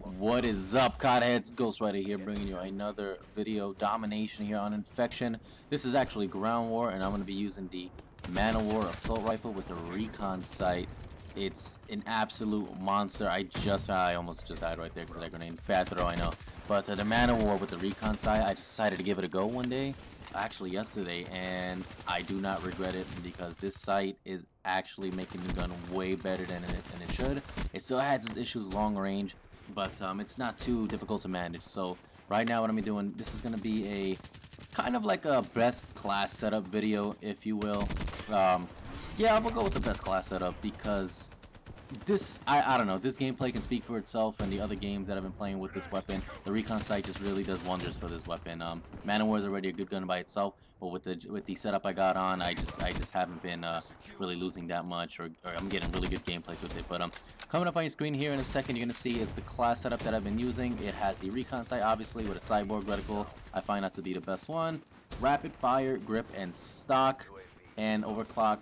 What is up, Cotheads? Ghost Rider here, bringing you another video. Domination here on Infection. This is actually Ground War, and I'm going to be using the Man of War Assault Rifle with the Recon sight. It's an absolute monster. I almost just died right there because of that grenade. Bad throw, I know. But the Man of War with the Recon sight, I decided to give it a go one day. Actually yesterday, and I do not regret it because this sight is actually making the gun way better than it should. It still has its issues long range, but it's not too difficult to manage. So right now what I'm doing, this is going to be a kind of like a best class setup video, if you will. Yeah, I'm gonna go with the best class setup because this, I don't know, this gameplay can speak for itself, and the other games that I've been playing with this weapon, the Recon sight just really does wonders for this weapon. Man of War is already a good gun by itself, but with the setup I got on, I just haven't been really losing that much, or I'm getting really good gameplays with it. But coming up on your screen here in a second, you're gonna see is the class setup that I've been using. It has the Recon sight, obviously, with a cyborg reticle. I find that to be the best one. Rapid fire, grip, and stock, and overclock,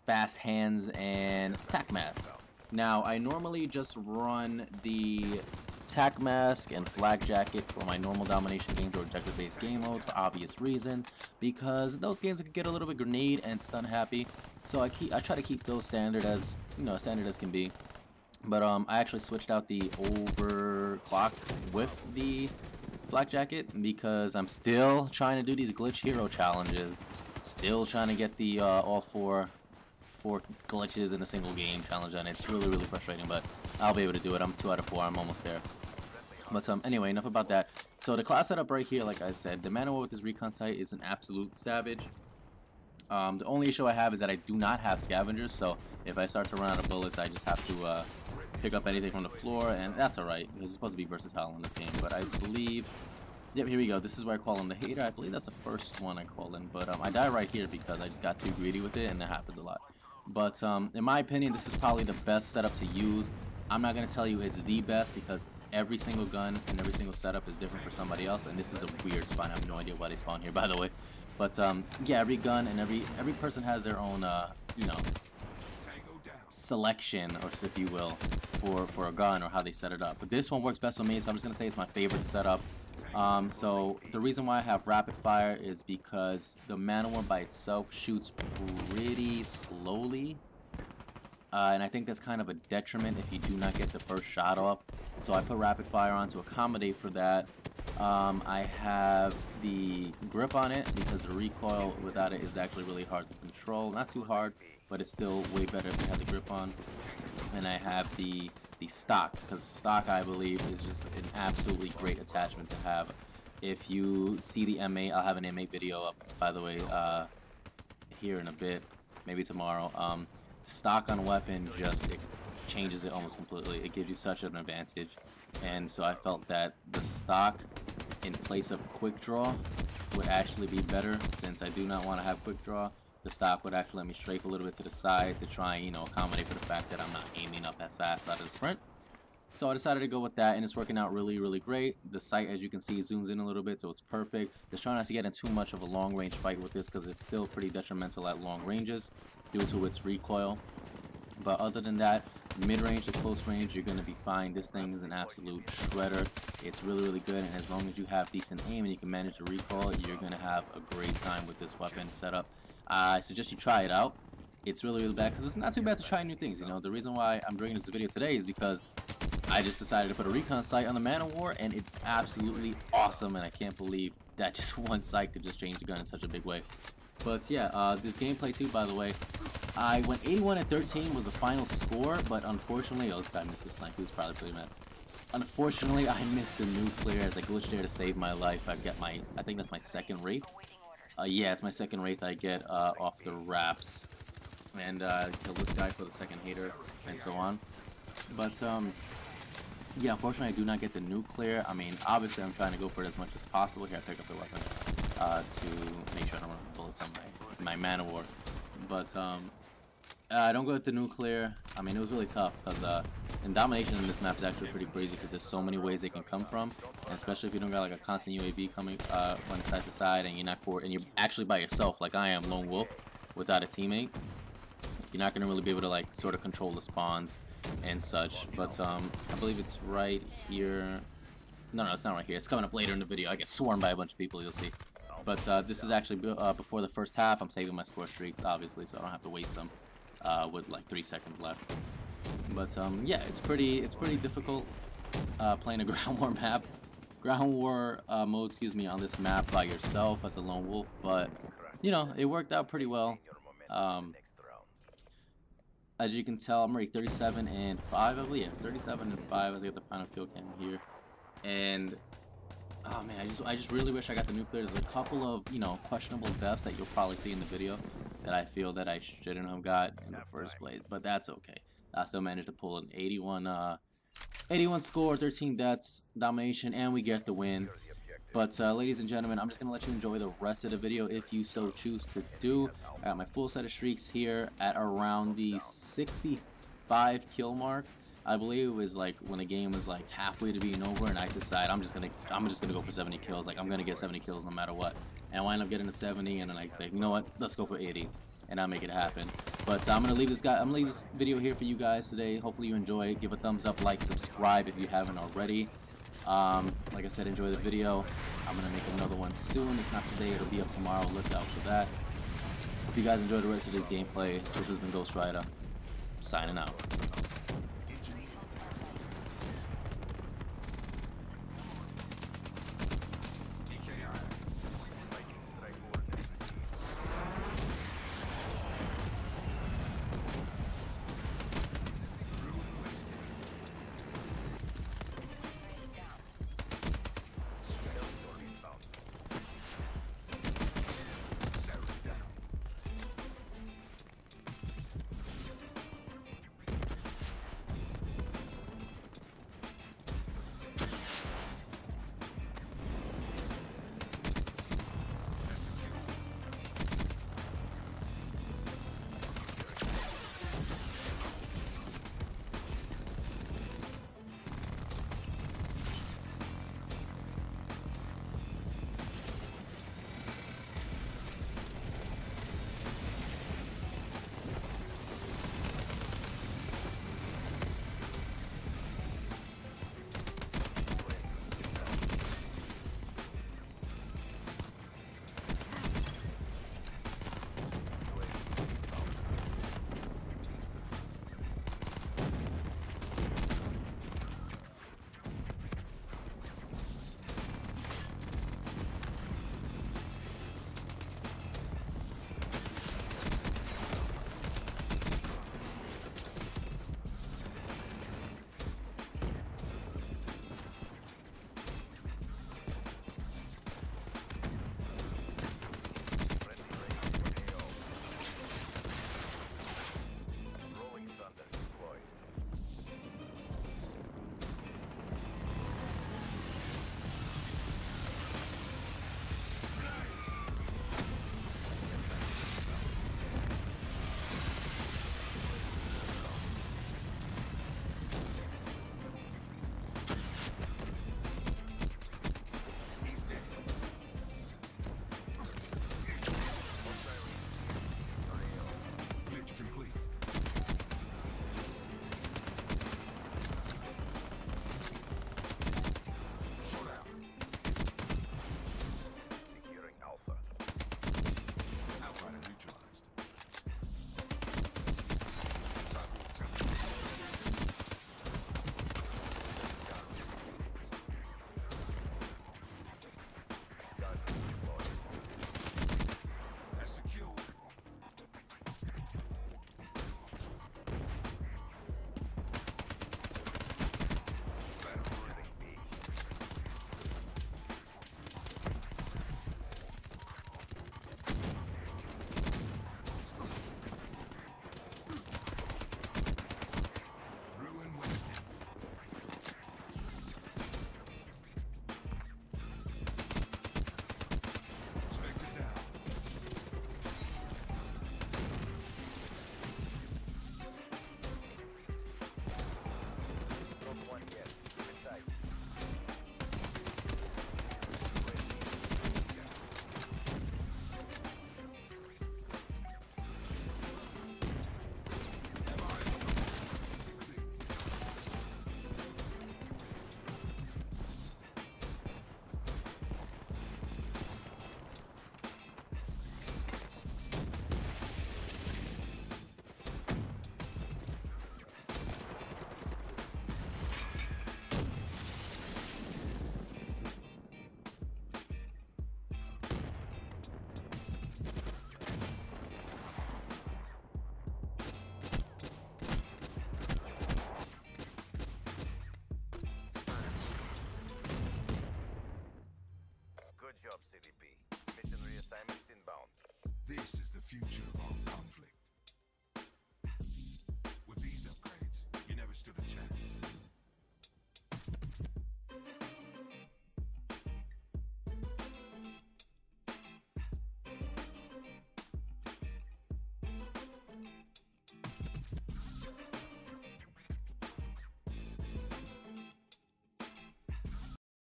fast hands, and tac mask. Now, I normally just run the tac mask and flak jacket for my normal domination games or objective-based game modes for obvious reason, because those games can get a little bit grenade and stun happy. So I try to keep those standard as can be. But I actually switched out the overclock with the flak jacket because I'm still trying to do these glitch hero challenges. Still trying to get the all four glitches in a single game challenge, and it's really frustrating, but I'll be able to do it. I'm 2 out of 4. I'm almost there. But anyway, enough about that. So the class setup right here, like I said, the Man of War with this Recon sight is an absolute savage. The only issue I have is that I do not have scavengers, so if I start to run out of bullets, I just have to pick up anything from the floor, and that's alright because it's supposed to be versatile in this game. But I believe, yep, here we go. This is where I call him the hater. I believe that's the first one I call him, but I die right here because I just got too greedy with it, and that happens a lot. But in my opinion, this is probably the best setup to use. I'm not going to tell you it's the best because every single gun and every single setup is different for somebody else, and this is a weird spawn. I have no idea why they spawn here, by the way. But yeah, every gun and every person has their own you know, selection, or if you will, for a gun or how they set it up. But this one works best for me, so I'm just gonna say it's my favorite setup. So the reason why I have rapid fire is because the Man of War by itself shoots pretty slowly, and I think that's kind of a detriment if you do not get the first shot off. So I put rapid fire on to accommodate for that. I have the grip on it because the recoil without it is actually really hard to control. Not too hard, but it's still way better if you have the grip on. And I have the stock, because stock, I believe, is just an absolutely great attachment to have. If you see the M8, I'll have an M8 video up, by the way, here in a bit, maybe tomorrow. Stock on weapon just, it changes it almost completely. It gives you such an advantage, and so I felt that the stock in place of quick draw would actually be better. Since I do not want to have quick draw, the stock would actually let me strafe a little bit to the side to try and, you know, accommodate for the fact that I'm not aiming up as fast out of the sprint. So I decided to go with that, and it's working out really great. The sight, as you can see, zooms in a little bit, so it's perfect. Just trying not to get in too much of a long range fight with this because it's still pretty detrimental at long ranges due to its recoil. But other than that, mid-range to close range, you're going to be fine. This thing is an absolute shredder. It's really good, and as long as you have decent aim and you can manage the recoil, you're going to have a great time with this weapon setup. I suggest you try it out. It's really bad because it's not too bad to try new things. You know, the reason why I'm bringing this video today is because I just decided to put a Recon sight on the Man of War, and it's absolutely awesome, and I can't believe that just one sight could just change the gun in such a big way. But yeah, this gameplay too, by the way, I went 81-13 was the final score, but unfortunately, oh, this guy missed the snipe. He was probably pretty mad. Unfortunately, I missed the nuclear as I glitched there to save my life. I think that's my second Wraith. Yeah, it's my second Wraith I get off the wraps, and kill this guy for the second hater, and so on. But yeah, unfortunately, I do not get the nuclear. I mean, obviously, I'm trying to go for it as much as possible. Here, I pick up the weapon to make sure I don't run out of bullets on my Man of War. But I don't go with the nuclear. I mean, it was really tough because and domination in this map is actually pretty crazy because there's so many ways they can come from, and especially if you don't got like a constant UAV coming running side to side, and you're not and you're actually by yourself like I am, lone wolf, without a teammate. You're not gonna really be able to like sort of control the spawns and such. But I believe it's right here. No, it's not right here. It's coming up later in the video. I get swarmed by a bunch of people, you'll see. But this is actually before the first half. I'm saving my score streaks, obviously, so I don't have to waste them with like 3 seconds left. But yeah, it's pretty difficult playing a ground war map. Ground war mode, excuse me, on this map by yourself as a lone wolf. But, you know, it worked out pretty well. As you can tell, I'm already 37 and 5, I believe. Yeah, it's 37 and 5 as I get the final kill cam here. And oh man, I just really wish I got the nuclear. There's a couple of, you know, questionable deaths that you'll probably see in the video that I feel that I shouldn't have got in the first place, but that's okay. I still managed to pull an 81 score, 13 deaths, domination, and we get the win. But ladies and gentlemen, I'm just gonna let you enjoy the rest of the video if you so choose to do. I got my full set of streaks here at around the 65 kill mark. I believe it was like when the game was like halfway to being over, and I decided I'm just gonna go for 70 kills. Like I'm gonna get 70 kills no matter what. And I wind up getting to 70, and then I say, you know what? Let's go for 80, and I'll make it happen. But I'm gonna leave this video here for you guys today. Hopefully you enjoy it. Give a thumbs up, like, subscribe if you haven't already. Like I said, enjoy the video. I'm gonna make another one soon. If not today, it'll be up tomorrow. Look out for that. Hope you guys enjoy the rest of this gameplay. This has been Ghost Rider, signing out.